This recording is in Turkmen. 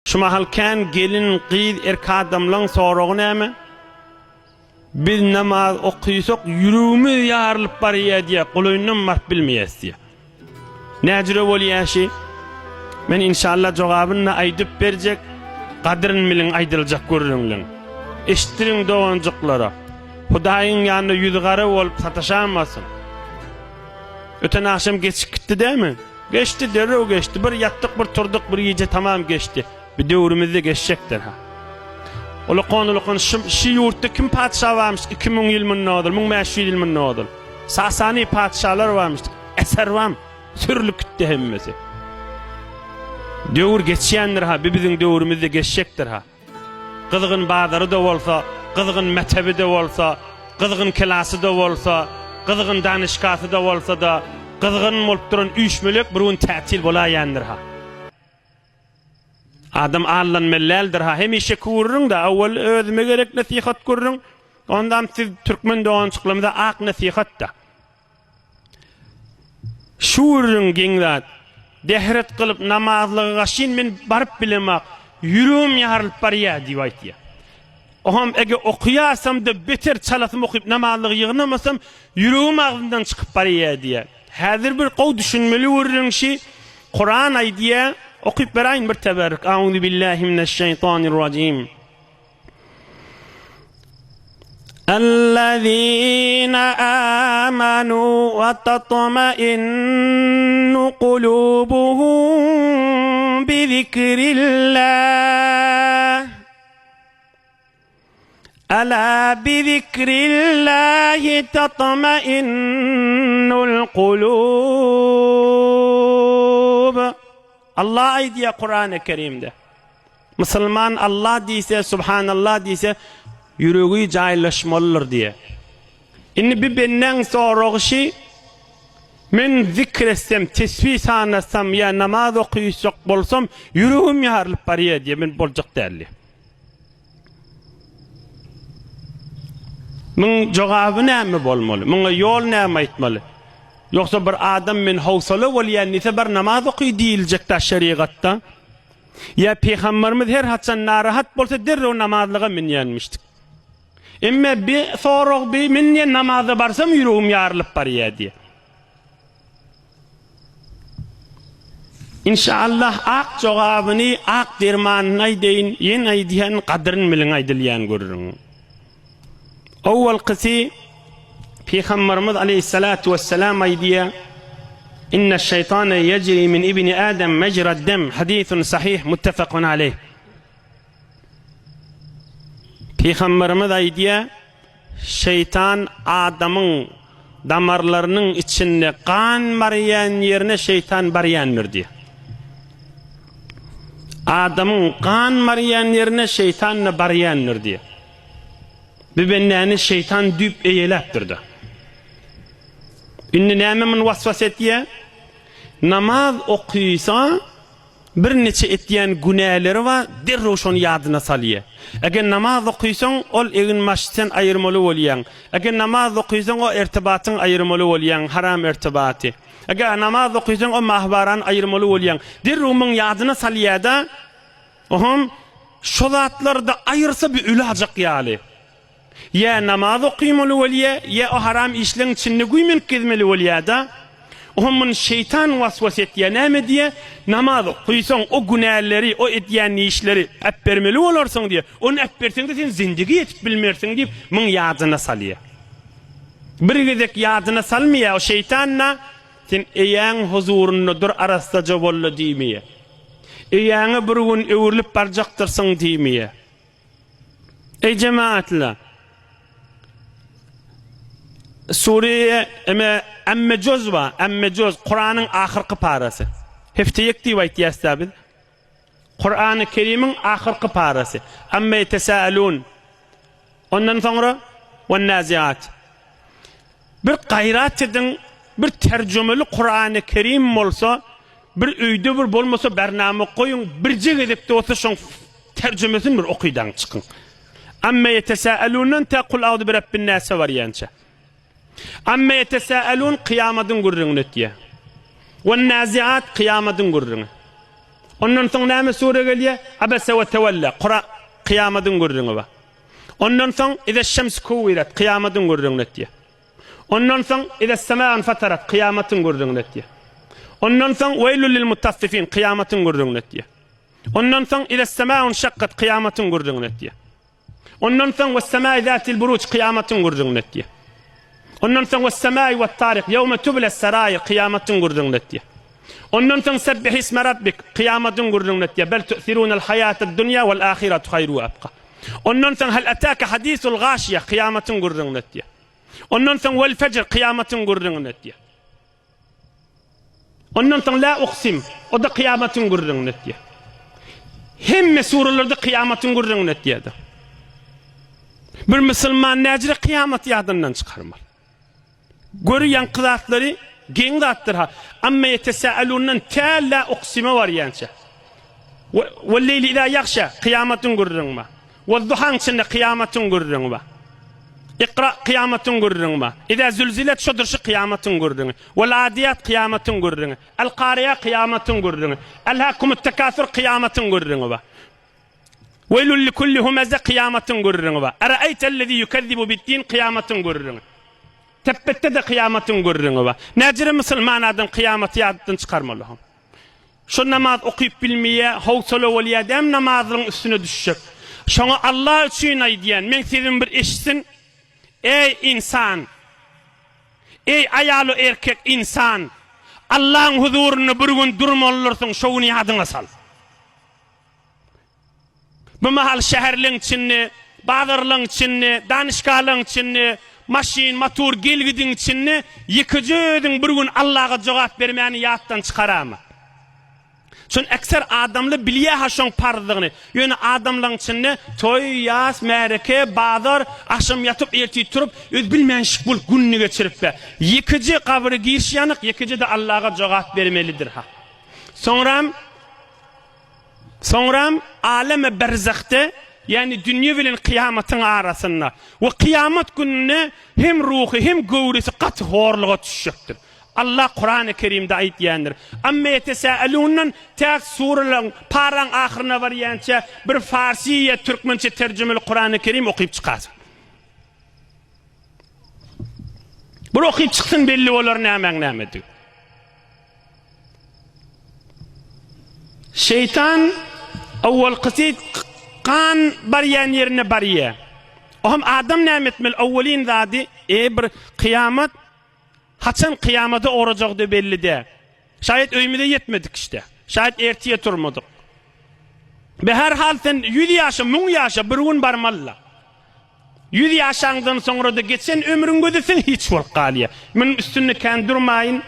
Şuma halkan gelin qyz erki adamlaryň soragyny näme? Biz namaz okuysak yürüğümüz yarılıp barıya diye kuluyundan marp bilmeyes diye. Näjire bolýaşy? Men inşallah jogabyny aýdyp berjek, gadryny bilen aýdyljak görüňler. Eşitdirin doganjyklara. Hudaýyň ýanynda ýüzgara bolup sataşamasyn. Öten akşam geçip gitti değil mi? Geçti, derrew geçti. Bir yattık, bir turduk, bir gece tamam geçti. Bir döwrümizde geçecekdir ha. Ola konulukun şu yurtta kim padişah varmış? 2000 yıl mı nadir? 1500 yıl mı nadir? Sasani padişahlar varmış. Eser var. Sürlük gitti hemmesi. Döwür geçýändir ha. Bizim döwrümizde geçecektir ha. Kızgın bazarı da olsa, kızgın mektebi de olsa, kızgın kelası da olsa, kızgın danışkası da olsa da, kızgın bolup duran 3 mülek bir gün tätil bolaýandyr ha. Adam Allah'ın melleldir ha. Hemişe kurrun da awvel özüme gerek nasihat kurrun. Ondan siz Türkmen dogançyklarymyzda ak nasihat da. Şurrun geňzat dehret kılıp namazlyga şin men barıp bilemek yürüğüm yarılıp barıya diýip aýtdy. Oham ege okuýasam da beter çalasym okuyup namazlygy ýygnamasam yürüğüm agzyndan çykyp barıya diýär. Häzir bir gow düşünmeli wurrunşy Kur'an aýdýa okuyup beraýyn bir teberrük. Auzu billahi mineşşeytanirracim. الذين آمنوا وتطمئن قلوبهم بذكر الله ألا بذكر الله تطمئن القلوب. Allah aydiye Kur'an-ı Kerim'de. Müslüman Allah diyse, Subhanallah diyse yüreği caylaşmalıdır diye. İnni bir benden sorağışı men zikretsem, tesbih sanasam ya namaz okuyusak bolsam yüreğim yarılıp barıya diye men bolcak derli. Men cevabı näme bolmaly? Men yol näme aýtmaly? Yoksa bir adam men hawsala bolýan ise bir namaz okuy diýiljek da şeriatda. Ya Peygamberimiz her haçan narahat bolsa derrew namazlyga minýänmişdik. Emme bir soraq bir men namaza barsam yüreğim yarılıp barýar diye. İnşallah ak jogabyny ak dermanyny aýdyn, ýen aýdýan gadryny bilen aýdylýan görürüň. Awwal qisi Peygamberimiz aleyhissalatu vesselam aýdýar: "İnne şeytane yecri min ibni Adem mecra'd dem." Hadisun sahih muttefakun aleyh. Peygamberimiz aýdýar: "Şeytan adamın damarlarynyň içinde kan barýan ýerine şeytan barýandyr" diýär. Adamın kan barýan ýerine şeytan barýandyr diýär. Bibenläni şeytan düp eýeläpdirdi. Inni näme men waswas etýär? Namaz okuysa bir neçe etýän günäleri var, derrew şonu ýadyna salýar. Eger namaz okuysaň ol egin maşdan aýyrmaly bolýan. Eger namaz okuysaň o irtibatyň aýyrmaly bolýan, haram irtibaty. Eger namaz okuysaň o mahbaran aýyrmaly bolýan. Derrew men ýadyna salýar-da, oham şo zatlarda aýyrsa bir ölajak ýaly. Ya namaz okuymaly bolýar, ya o haram işleň içinde güýmenip gezmeli bolýar-da. Onun şeytan waswas etýär näme diye namaz okuysaň o günäleri, o etýän işleri äp bermeli bolarsyň diye. Onu äp berseň de sen zindigi ýetip bilmersiň diýip men ýadyna salýar. Bir gezek ýadyna salmaýar o şeytanna sen eýäň huzurunda dur arasdaja bolly diýmeýär. Eýäňe bir gün öwürlip barjakdyrsyň diýmeýär. Ey cemaatler, Suriye emme cöz var, emme cöz Kur'an'ın ahirki parası. Hefteyek diýip aýtýarsy biz. Kur'an-ı Kerim'in ahirki parası. Emme yetesâelûn. Ondan sonra ve'n-nâziat. Bir gayrat edin, bir tercümeli Kur'an-ı Kerim bolsa, bir öýde bir bolmasa bername koyun, birje edip de olsa şoň tercümesini bir okuydan çıkın. Emme yetesâelûndan ta kul a'udhu bi rabbin nâs barýança. Amma yetesâelûn kıyamadın gurrun etýär. Ve naziat kıyamadın gurrun. Ondan soň näme sure gelýär? Abasa we tawalla. Kıyamatın görüňi ba. Ondan soň ida şems kuwirat kıyamatın görüňi diýär. Ondan soň ida semaa fatarat kıyamatın görüňi diýär. Ondan soň weylul lil mutaffifin kıyamatın görüňi diýär. Ondan soň ida semaa shaqqat kıyamatın görüňi diýär. Ondan soň we semaa zatil buruj kıyamatın görüňi diýär. Ondan soň we semaa we tariq yawma tubla as-sarair kıyamatın görüňi diýär. Ondan soň sebbih isme rabbik kıyamatın görüňi diýär. Bel tu'thiruna al-hayata ad-dunya wal-akhiratu khayru wa abqa. Ondan soň hal ataka hadisul ghashiya kıyamatın görüňi diýär. Ondan soň wal fajr kıyamatın görüňi diýär. Ondan soň la uqsim o da kıyamatın görüňi diýär. Hemme surelerde kıyamatın görüňi diýär. Bir musulman näjire kıyamat ýadyndan çykarmaly. Görýän kızatlary geň zatdyr ha. Amma yetesaalundan ta la uqsima var ýança. Wal-leyli ida yaghsha kıyamatın görüňi. Wal-duhan içinde kıyamatın görüňi. Iqra kıyamatın görüňi. Ida zulzilat şodurşy kıyamatın görüňi. Wal-adiyat kıyamatın görüňi. Al-qariya kıyamatın görüňi. Al-hakumut takasur kıyamatın görüňi. Weylul likulli humaza kıyamatın görüňi. Ara'aytallezî yukezzibu bid-din kıyamatın görüňi. Teppette de kıyamatın görüňi. Näjire musulman adam kıyamat ýadydan çykarmaly. Şu namaz okuyup bilmeýe, howsala bolýar, dem namazyň üstüne düşjek. Şoňa Allah üçin aýdýan, men sizin bir eşsin. Ey insan, ey ayalı erkek insan, Allah'ın huzurunu bir gün durmalırsın, şoğunu yadına sal. Bu mahal şehirliğin içinde, bağırlığın içinde, danışkalığın içinde, maşin, motor, gelgidin içinde, yıkıcıydın bir gün Allah'a cevap vermeyeni yattan çıkaramı. Şun ekser adamlı bilýär ha şoň parzygyny. Ýöne adamlaryň içinde toy, ýas, mereke, bazar, aşam yatyp erti turup öz bilmänşik bolup günni geçirip be. Ýekiji kabry girişýanyk, ýekiji de Allah'a jogap bermelidir ha. Soňram aleme berzahte, yani dünya bilen kıyamatyň arasynda we kıyamat gününe hem ruhy hem gowrisi gaty horluga düşecekdir. Allah Kur'an-ı Kerim'de aytýandyr. Amma yetesaalundan tek sureleň paran ahyryna barýança bir farsy ýa türkmençe terjemeli Kur'an-ı Kerim okuyup çykarsın. Bir okuyup çyksyn belli bolar näme. Şeytan awwal qasid kan barýan ýerine barýar. Ohm adam näme etmeli? Awwalin zady bir kıyamat haçan kıyamada oracakdı belli de. Şayet öýmede yetmedik işte. Şayet ertiye turmadık. Be her hal sen 100 ýaşa, 1000 ýaşa bir gün barmalla. 100 ýaşaňdan soňra da geçen ömrüň gödesin hiç wagt galýar. Men üstünde kan durmaýyn.